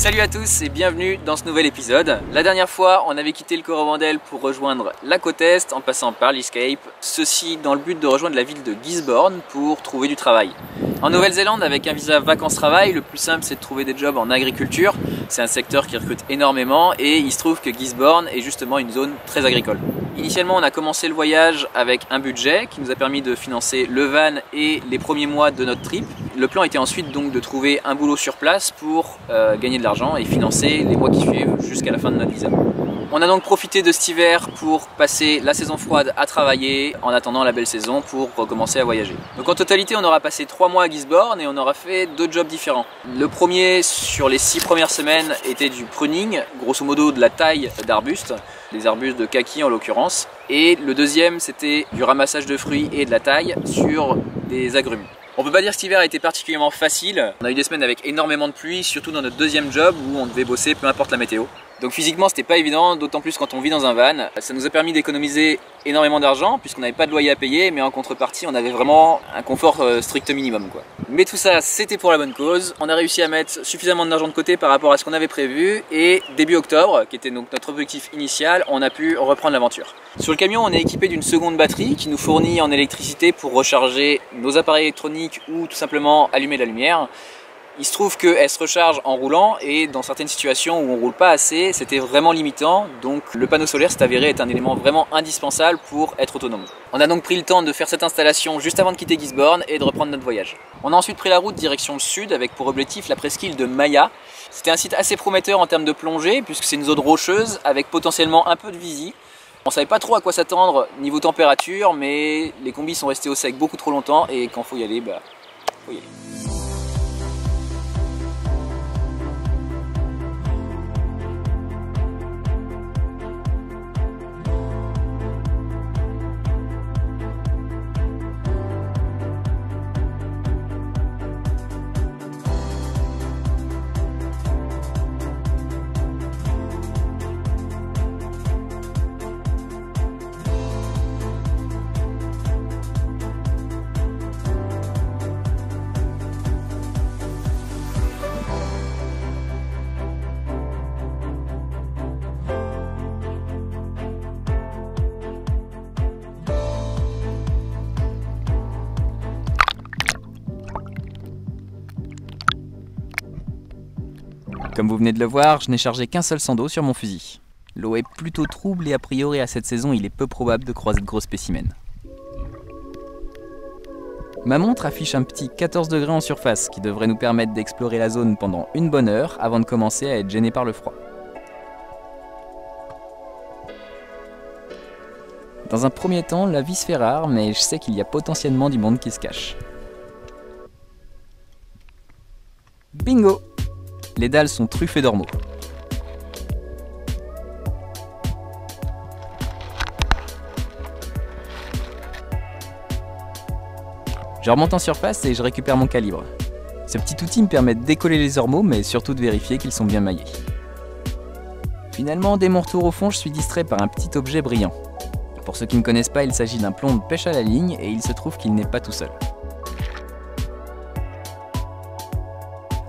Salut à tous et bienvenue dans ce nouvel épisode. La dernière fois, on avait quitté le Coromandel pour rejoindre la côte Est en passant par l'Escape. Ceci dans le but de rejoindre la ville de Gisborne pour trouver du travail. En Nouvelle-Zélande, avec un visa vacances-travail, le plus simple c'est de trouver des jobs en agriculture. C'est un secteur qui recrute énormément et il se trouve que Gisborne est justement une zone très agricole. Initialement, on a commencé le voyage avec un budget qui nous a permis de financer le van et les premiers mois de notre trip. Le plan était ensuite donc de trouver un boulot sur place pour gagner de l'argent et financer les mois qui suivent jusqu'à la fin de notre visa. On a donc profité de cet hiver pour passer la saison froide à travailler en attendant la belle saison pour recommencer à voyager. Donc en totalité, on aura passé 3 mois à Gisborne et on aura fait 2 jobs différents. Le premier sur les 6 premières semaines était du pruning, grosso modo de la taille d'arbustes, des arbustes de kaki en l'occurrence. Et le deuxième c'était du ramassage de fruits et de la taille sur des agrumes. On peut pas dire que cet hiver a été particulièrement facile. On a eu des semaines avec énormément de pluie, surtout dans notre deuxième job où on devait bosser peu importe la météo. Donc physiquement c'était pas évident, d'autant plus quand on vit dans un van. Ça nous a permis d'économiser énormément d'argent puisqu'on n'avait pas de loyer à payer, mais en contrepartie on avait vraiment un confort strict minimum quoi. Mais tout ça c'était pour la bonne cause. On a réussi à mettre suffisamment d'argent de côté par rapport à ce qu'on avait prévu et début octobre, qui était donc notre objectif initial, on a pu reprendre l'aventure. Sur le camion on est équipé d'une seconde batterie qui nous fournit en électricité pour recharger nos appareils électroniques ou tout simplement allumer la lumière. Il se trouve qu'elle se recharge en roulant et dans certaines situations où on ne roule pas assez, c'était vraiment limitant. Donc le panneau solaire s'est avéré être un élément vraiment indispensable pour être autonome. On a donc pris le temps de faire cette installation juste avant de quitter Gisborne et de reprendre notre voyage. On a ensuite pris la route direction le sud avec pour objectif la presqu'île de Maya. C'était un site assez prometteur en termes de plongée puisque c'est une zone rocheuse avec potentiellement un peu de visi. On savait pas trop à quoi s'attendre niveau température, mais les combis sont restés au sec beaucoup trop longtemps et quand faut y aller, faut y aller. Comme vous venez de le voir, je n'ai chargé qu'un seul seau d'eau sur mon fusil. L'eau est plutôt trouble et a priori à cette saison il est peu probable de croiser de gros spécimens. Ma montre affiche un petit 14 degrés en surface qui devrait nous permettre d'explorer la zone pendant une bonne heure avant de commencer à être gêné par le froid. Dans un premier temps, la vie se fait rare, mais je sais qu'il y a potentiellement du monde qui se cache. Bingo! Les dalles sont truffées d'ormeaux. Je remonte en surface et je récupère mon calibre. Ce petit outil me permet de décoller les ormeaux, mais surtout de vérifier qu'ils sont bien maillés. Finalement, dès mon retour au fond, je suis distrait par un petit objet brillant. Pour ceux qui ne connaissent pas, il s'agit d'un plomb de pêche à la ligne et il se trouve qu'il n'est pas tout seul.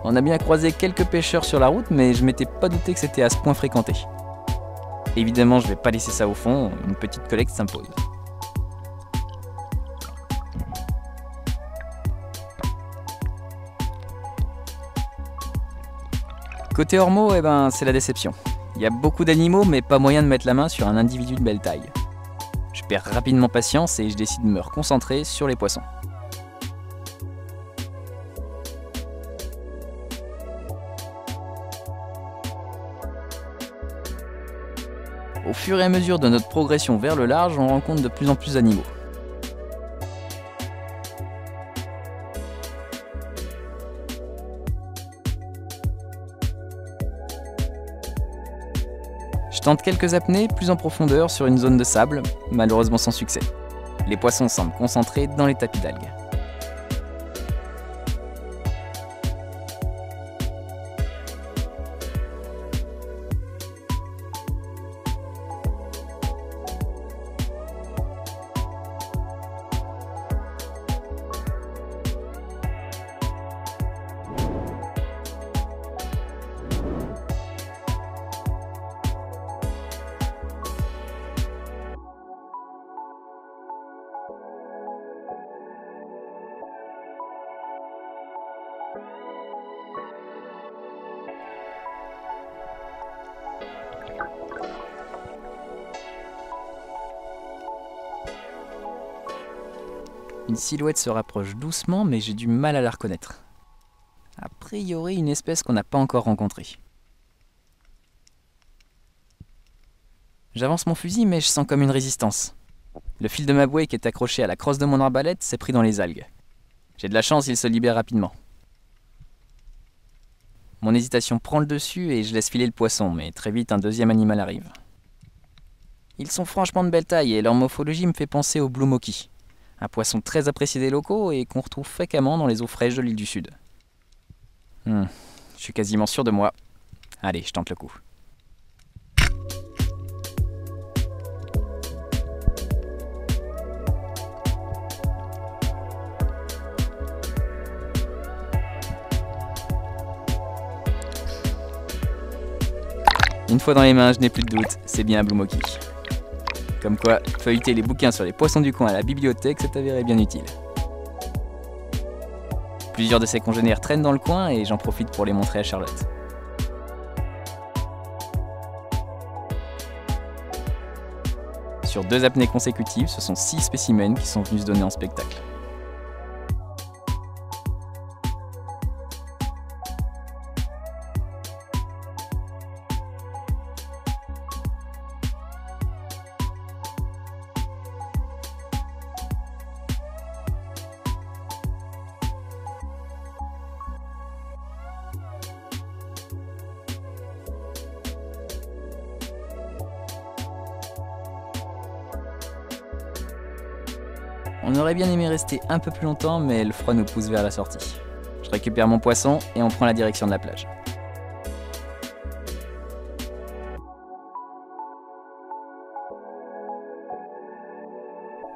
On a bien croisé quelques pêcheurs sur la route, mais je m'étais pas douté que c'était à ce point fréquenté. Évidemment, je vais pas laisser ça au fond, une petite collecte s'impose. Côté ormeaux, c'est la déception. Il y a beaucoup d'animaux, mais pas moyen de mettre la main sur un individu de belle taille. Je perds rapidement patience et je décide de me reconcentrer sur les poissons. Au fur et à mesure de notre progression vers le large, on rencontre de plus en plus d'animaux. Je tente quelques apnées plus en profondeur sur une zone de sable, malheureusement sans succès. Les poissons semblent concentrés dans les tapis d'algues. Une silhouette se rapproche doucement, mais j'ai du mal à la reconnaître. A priori, une espèce qu'on n'a pas encore rencontrée. J'avance mon fusil, mais je sens comme une résistance. Le fil de ma bouée qui est accroché à la crosse de mon arbalète s'est pris dans les algues. J'ai de la chance, il se libère rapidement. Mon hésitation prend le dessus et je laisse filer le poisson, mais très vite un deuxième animal arrive. Ils sont franchement de belle taille et leur morphologie me fait penser au Blue Moki. Un poisson très apprécié des locaux et qu'on retrouve fréquemment dans les eaux fraîches de l'île du Sud. Je suis quasiment sûr de moi. Allez, je tente le coup. Une fois dans les mains, je n'ai plus de doute, c'est bien un Blue Moki. Comme quoi, feuilleter les bouquins sur les poissons du coin à la bibliothèque s'est avéré bien utile. Plusieurs de ses congénères traînent dans le coin et j'en profite pour les montrer à Charlotte. Sur 2 apnées consécutives, ce sont 6 spécimens qui sont venus se donner en spectacle. On aurait bien aimé rester un peu plus longtemps, mais le froid nous pousse vers la sortie. Je récupère mon poisson et on prend la direction de la plage.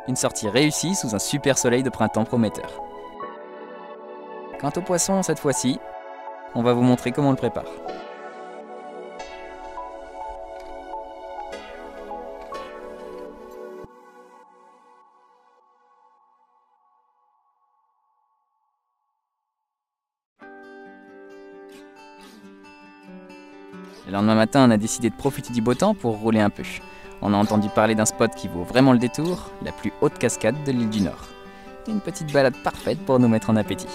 Une sortie réussie sous un super soleil de printemps prometteur. Quant au poisson, cette fois-ci, on va vous montrer comment on le prépare. Le lendemain matin, on a décidé de profiter du beau temps pour rouler un peu. On a entendu parler d'un spot qui vaut vraiment le détour, la plus haute cascade de l'île du Nord. Une petite balade parfaite pour nous mettre en appétit.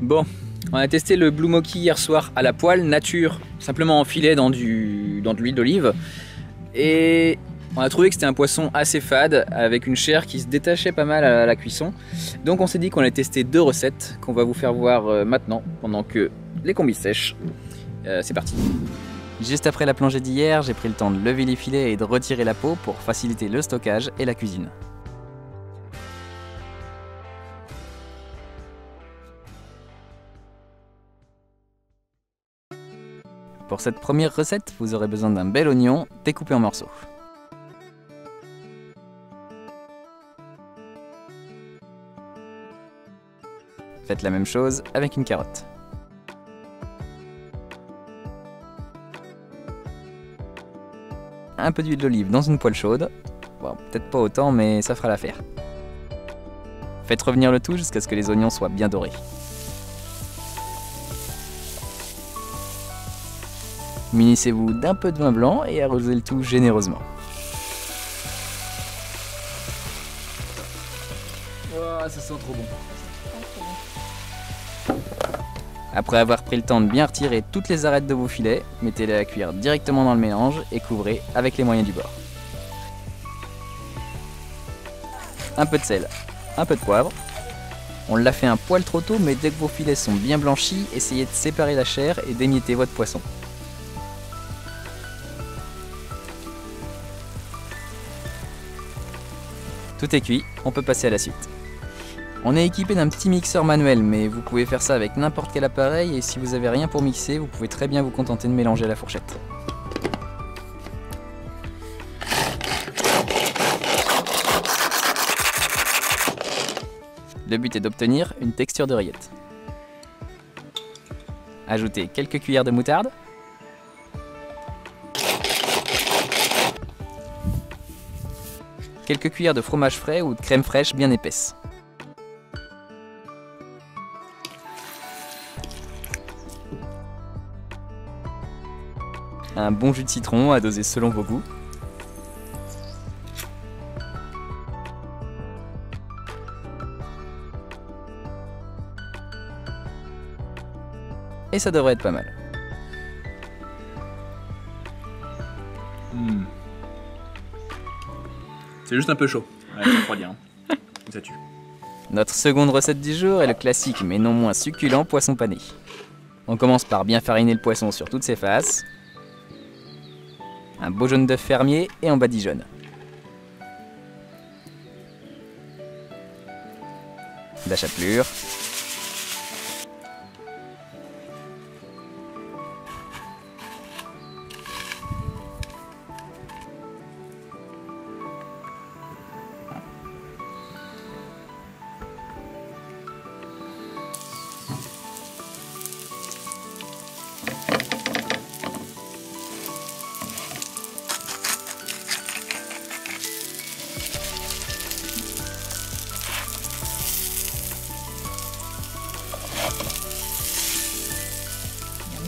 Bon, on a testé le Blue Moki hier soir à la poêle, nature, simplement en filet dans de l'huile d'olive. Et on a trouvé que c'était un poisson assez fade, avec une chair qui se détachait pas mal à la cuisson. Donc on s'est dit qu'on allait tester 2 recettes qu'on va vous faire voir maintenant, pendant que les combis sèchent. C'est parti. Juste après la plongée d'hier, j'ai pris le temps de lever les filets et de retirer la peau pour faciliter le stockage et la cuisine. Pour cette première recette, vous aurez besoin d'un bel oignon découpé en morceaux. Faites la même chose avec une carotte. Un peu d'huile d'olive dans une poêle chaude. Bon, peut-être pas autant, mais ça fera l'affaire. Faites revenir le tout jusqu'à ce que les oignons soient bien dorés. Munissez-vous d'un peu de vin blanc et arrosez le tout généreusement. Oh, ça sent trop bon. Après avoir pris le temps de bien retirer toutes les arêtes de vos filets, mettez-les à cuire directement dans le mélange et couvrez avec les moyens du bord. Un peu de sel, un peu de poivre, On l'a fait un poil trop tôt, mais dès que vos filets sont bien blanchis, essayez de séparer la chair et d'émietter votre poisson. Tout est cuit, on peut passer à la suite. On est équipé d'un petit mixeur manuel, mais vous pouvez faire ça avec n'importe quel appareil et si vous n'avez rien pour mixer, vous pouvez très bien vous contenter de mélanger à la fourchette. Le but est d'obtenir une texture de rillettes. Ajoutez quelques cuillères de moutarde. Quelques cuillères de fromage frais ou de crème fraîche bien épaisse. Un bon jus de citron à doser selon vos goûts. Et ça devrait être pas mal. C'est juste un peu chaud. Ouais, ça refroidit, hein. Ça tue. Notre seconde recette du jour est le classique mais non moins succulent poisson pané. On commence par bien fariner le poisson sur toutes ses faces. Un beau jaune d'œuf fermier et en badigeonne. La chapelure.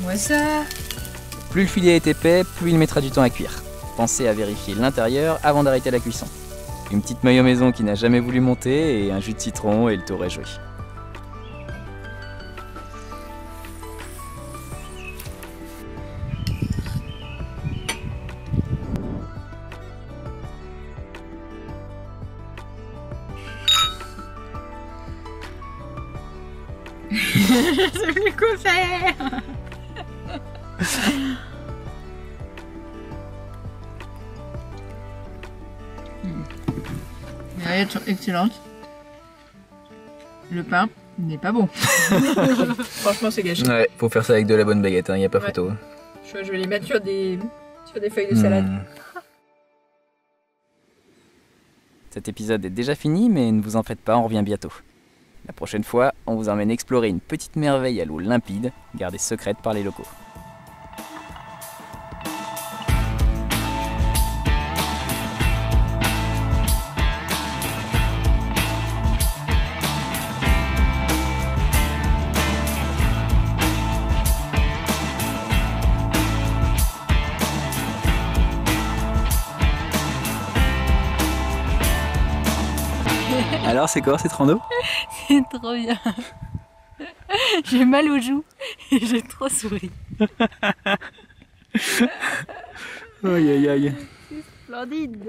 Moi ça. Plus le filet est épais, plus il mettra du temps à cuire. Pensez à vérifier l'intérieur avant d'arrêter la cuisson. Une petite mayo maison qui n'a jamais voulu monter et un jus de citron et le tour est joué. Je sais plus quoi faire. Les rillettes sont excellentes. Le pain n'est pas bon. Franchement, c'est gâché. Ouais, faut faire ça avec de la bonne baguette, hein, y a pas Ouais. photo. Je vais les mettre sur des feuilles de salade. Cet épisode est déjà fini, mais ne vous en faites pas, on revient bientôt. La prochaine fois, on vous emmène explorer une petite merveille à l'eau limpide, gardée secrète par les locaux. Alors, c'est quoi cette rando? C'est trop bien. J'ai mal aux joues et j'ai trop souri. Aïe aïe aïe. Splendide.